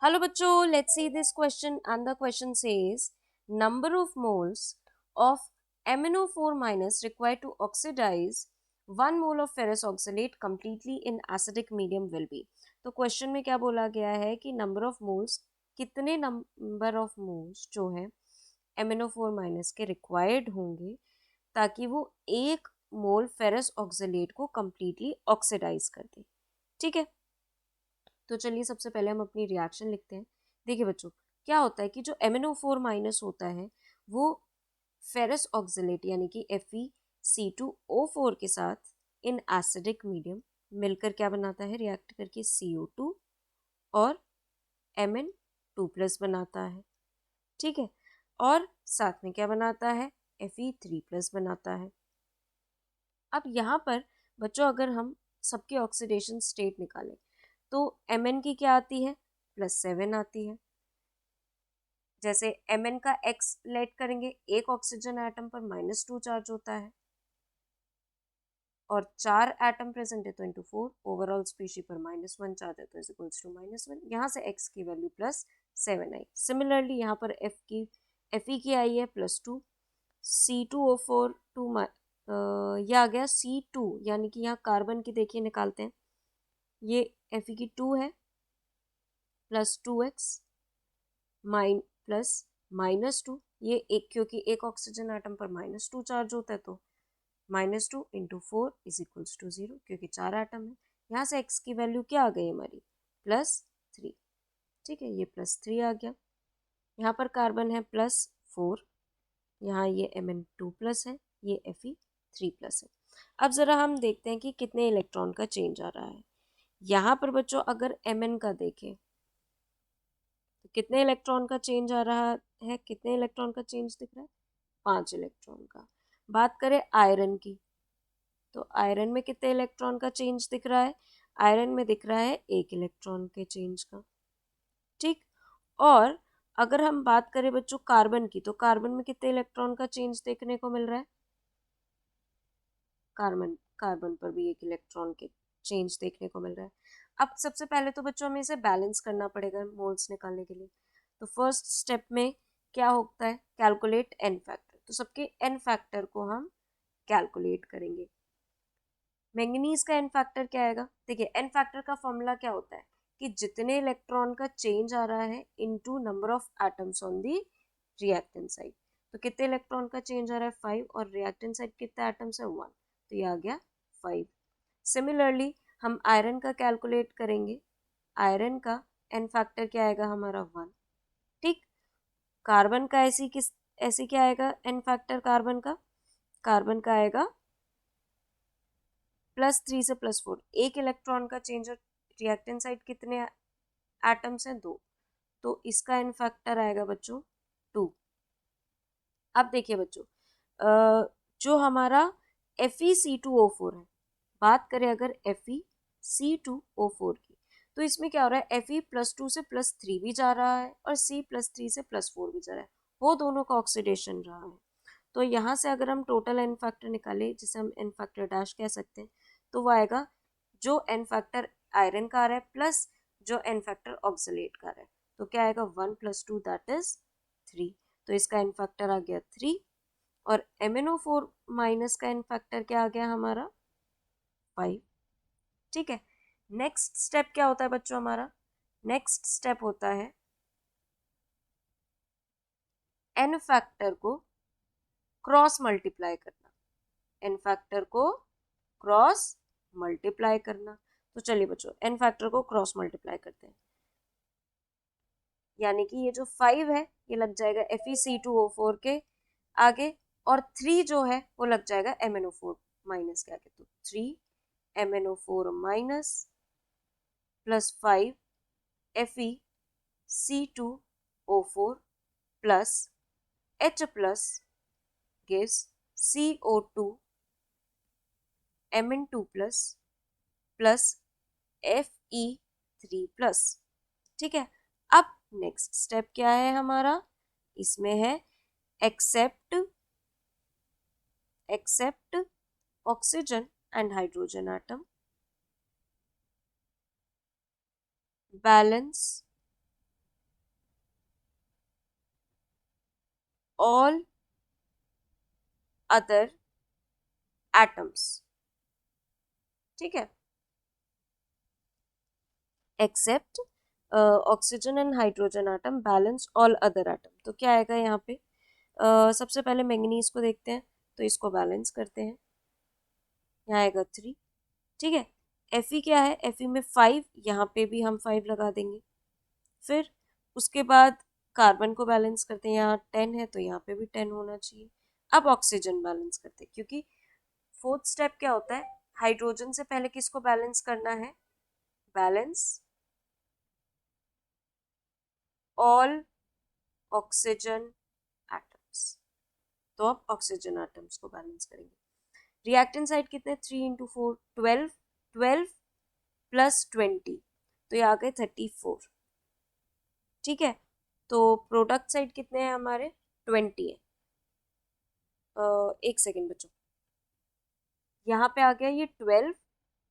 Hello bachcho, let's see this question, and the question says number of moles of MnO4 minus required to oxidize 1 mole of ferrous oxalate completely in acidic medium will be। तो question में क्या बोला गया है कि number of moles, कितने number of moles जो है MnO4 माइनस के रिक्वायर्ड होंगे ताकि वो 1 मोल फेरस ऑक्सलेट को completely ऑक्सीडाइज कर दे। ठीक है, तो चलिए सबसे पहले हम अपनी रिएक्शन लिखते हैं। देखिए बच्चों, क्या होता है कि जो MnO4 माइनस होता है वो फेरस ऑक्सलेट यानी कि FeC2O4 के साथ इन एसिडिक मीडियम मिलकर क्या बनाता है, रिएक्ट करके CO2 और Mn2 प्लस बनाता है। ठीक है, और साथ में क्या बनाता है, Fe3 प्लस बनाता है। अब यहाँ पर बच्चों अगर हम सबके ऑक्सीडेशन स्टेट निकालें तो Mn की क्या आती है, +7 आती है। जैसे Mn का x लेट करेंगे, एक ऑक्सीजन एटम पर -2 चार्ज होता है और 4 एटम प्रेजेंट है तो इंटू 4, ओवरऑल स्पीशी पर -1 चार्ज है तो इज इक्वल्स टू -1। यहाँ से x की वैल्यू +7 आई। सिमिलरली यहाँ पर Fe की आई है +2, C2O4 ये आ गया C2, यानी कि यहाँ कार्बन की देखिए निकालते हैं, ये Fe की 2 है +2x प्लस -2, ये एक क्योंकि एक ऑक्सीजन एटम पर -2 चार्ज होता है तो -2 इंटू 4 इज इक्वल्स टू 0, क्योंकि 4 एटम है। यहाँ से x की वैल्यू क्या आ गई हमारी, +3। ठीक है, ये +3 आ गया। यहाँ पर कार्बन है +4, यहाँ ये Mn2 प्लस है, ये Fe3 प्लस है। अब ज़रा हम देखते हैं कि कितने इलेक्ट्रॉन का चेंज आ रहा है। यहाँ पर बच्चों अगर Mn का देखें तो कितने इलेक्ट्रॉन का चेंज आ रहा है, कितने इलेक्ट्रॉन का चेंज दिख रहा है, 5 इलेक्ट्रॉन का। बात करें आयरन की तो आयरन में कितने इलेक्ट्रॉन का चेंज दिख रहा है, आयरन में दिख रहा है 1 इलेक्ट्रॉन के चेंज का। ठीक, और अगर हम बात करें बच्चों कार्बन की तो कार्बन में कितने इलेक्ट्रॉन का चेंज देखने को मिल रहा है, कार्बन पर भी 1 इलेक्ट्रॉन के चेंज देखने को मिल रहा है। अब सबसे पहले तो बच्चों हमें इसे बैलेंस करना पड़ेगा मोल्स निकालने के लिए। तो फर्स्ट स्टेप में क्या होता है, कैलकुलेट एन फैक्टर। तो सबके एन फैक्टर को हम कैलकुलेट करेंगे। मैंगनीज का एन फैक्टर क्या आएगा, देखिए एन फैक्टर का फॉर्मूला क्या होता है कि जितने इलेक्ट्रॉन का चेंज आ रहा है into number of atoms on the reactant side. तो कितने इलेक्ट्रॉन का चेंज आ रहा है 5, और रिएक्टेंट साइड कितने एटम्स है 1, तो ये आ गया 5। सिमिलरली हम आयरन का कैलकुलेट करेंगे, आयरन का एन फैक्टर क्या आएगा हमारा 1। ठीक, कार्बन का ऐसी क्या आएगा एन फैक्टर, कार्बन का आएगा +3 से +4, एक इलेक्ट्रॉन का चेंज, रिएक्टेंट साइड कितने एटम्स हैं 2, तो इसका एन फैक्टर आएगा बच्चों 2। अब देखिए बच्चों जो हमारा FeC2O4 है, बात करें अगर FeC2O4 की तो इसमें क्या हो रहा है, Fe +2 से +3 भी जा रहा है और C +3 से +4 भी जा रहा है, वो दोनों का ऑक्सीडेशन रहा है। तो यहाँ से अगर हम टोटल एन फैक्टर निकालें, जिसे हम एन फैक्टर डैश कह सकते हैं, तो वो आएगा जो एन फैक्टर आयरन का आ रहा है प्लस जो एन फैक्टर ऑक्सलेट का आ रहा है, तो क्या आएगा 1 + 2 दैट इज 3। तो इसका एन फैक्टर आ गया 3, और MnO4 माइनस का एन फैक्टर क्या आ गया हमारा 5। ठीक है, नेक्स्ट स्टेप क्या होता है बच्चों हमारा, नेक्स्ट स्टेप होता है एन फैक्टर को क्रॉस मल्टीप्लाई करना, एन फैक्टर को क्रॉस मल्टीप्लाई करना। तो चलिए बच्चों एन फैक्टर को क्रॉस मल्टीप्लाई करते हैं, यानी कि ये जो 5 है ये लग जाएगा FeC2O4 के आगे, और 3 जो है वो लग जाएगा MnO4 माइनस के आगे। तो 3 MnO4 minus plus 5 FeC2O4 plus H plus gives CO2 Mn2 plus plus Fe3 plus. ठीक है, अब नेक्स्ट स्टेप क्या है हमारा, इसमें है except oxygen and hydrogen atom, balance all other atoms, ठीक है, except oxygen and hydrogen atom balance all other atom. तो क्या आएगा यहाँ पे? सबसे पहले मैंगनीज को देखते हैं, तो इसको बैलेंस करते हैं, यहाँ आएगा 3, ठीक है। Fe क्या है? Fe में 5, यहाँ पे भी हम 5 लगा देंगे। फिर उसके बाद कार्बन को बैलेंस करते हैं, यहाँ 10 है तो यहाँ पे भी 10 होना चाहिए। अब ऑक्सीजन बैलेंस करते हैं, क्योंकि फोर्थ स्टेप क्या होता है, हाइड्रोजन से पहले किसको बैलेंस करना है? Balance all oxygen atoms. तो अब ऑक्सीजन एटम्स को बैलेंस करेंगे। रिएक्टेंट साइड कितने? 3 इंटू 4 12, 12 प्लस 20, तो ये आ गए 34, ठीक है। तो प्रोडक्ट साइड कितने हैं हमारे? 20 है। एक सेकेंड बच्चों, यहाँ पे आ गया ये 12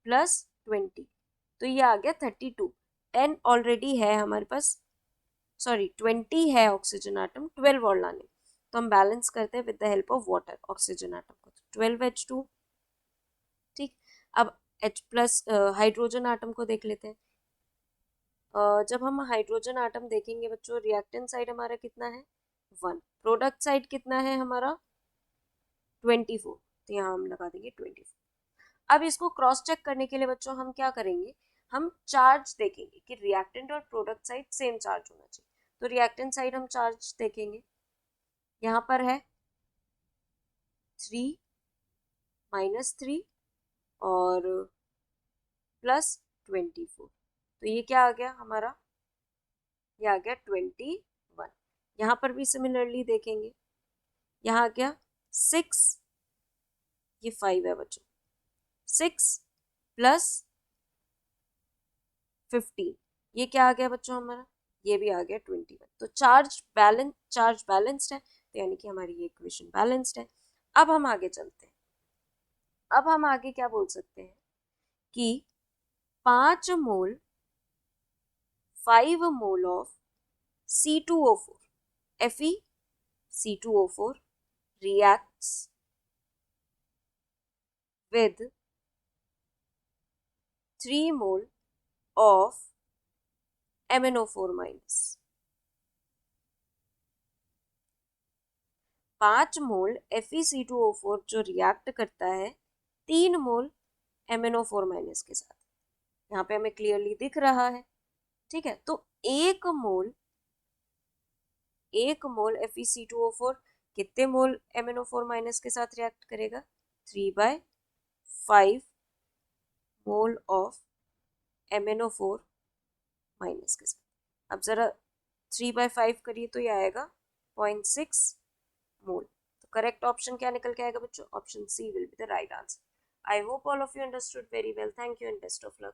प्लस 20, तो ये आ गया 32। 10 ऑलरेडी है हमारे पास, सॉरी 20 है ऑक्सीजन आटम, 12 और लाने, तो हम बैलेंस करते हैं with the help of water oxygen atom को, 12H2, ठीक। अब H प्लस हाइड्रोजन आटम को देख लेते हैं। जब हम हाइड्रोजन आटम देखेंगे बच्चों, रिएक्टेंट साइड हमारा कितना है? 1, प्रोडक्ट साइड कितना है हमारा? 24, तो यहाँ हम लगा देंगे 24। अब इसको क्रॉस चेक करने के लिए बच्चों हम क्या करेंगे, हम चार्ज देखेंगे कि रिएक्टेंट और प्रोडक्ट साइड सेम चार्ज होना चाहिए। तो रिएक्टेंट साइड हम चार्ज देखेंगे, यहाँ पर है 3 -3 और +24, तो ये क्या आ गया हमारा? ये आ गया 21। यहाँ पर भी सिमिलरली देखेंगे, यहाँ आ गया 6, ये 5 है बच्चों, 6 प्लस 15, ये क्या आ गया बच्चों हमारा? ये भी आ गया 21। तो चार्ज बैलेंस्ड है, तो यानी कि हमारी ये इक्वेशन बैलेंस्ड है। अब हम आगे चलते हैं। अब हम आगे क्या बोल सकते हैं कि 5 मोल 5 mole of C2O4 FeC2O4 reacts with 3 mole of MnO4 minus। 5 mole FeC2O4 जो रिएक्ट करता है 3 मोल MnO4 माइनस के साथ, यहाँ पे हमें क्लियरली दिख रहा है, ठीक है। तो एक मोल FeC2O4 कितने मोल MnO4 माइनस के साथ रिएक्ट करेगा? 3/5 मोल ऑफ MnO4 माइनस के साथ। अब जरा 3/5 करिए तो ये आएगा 0.6 मोल। तो करेक्ट ऑप्शन क्या निकल के आएगा बच्चों? Option C will be the right answer. I hope all of you understood very well. Thank you and best of luck.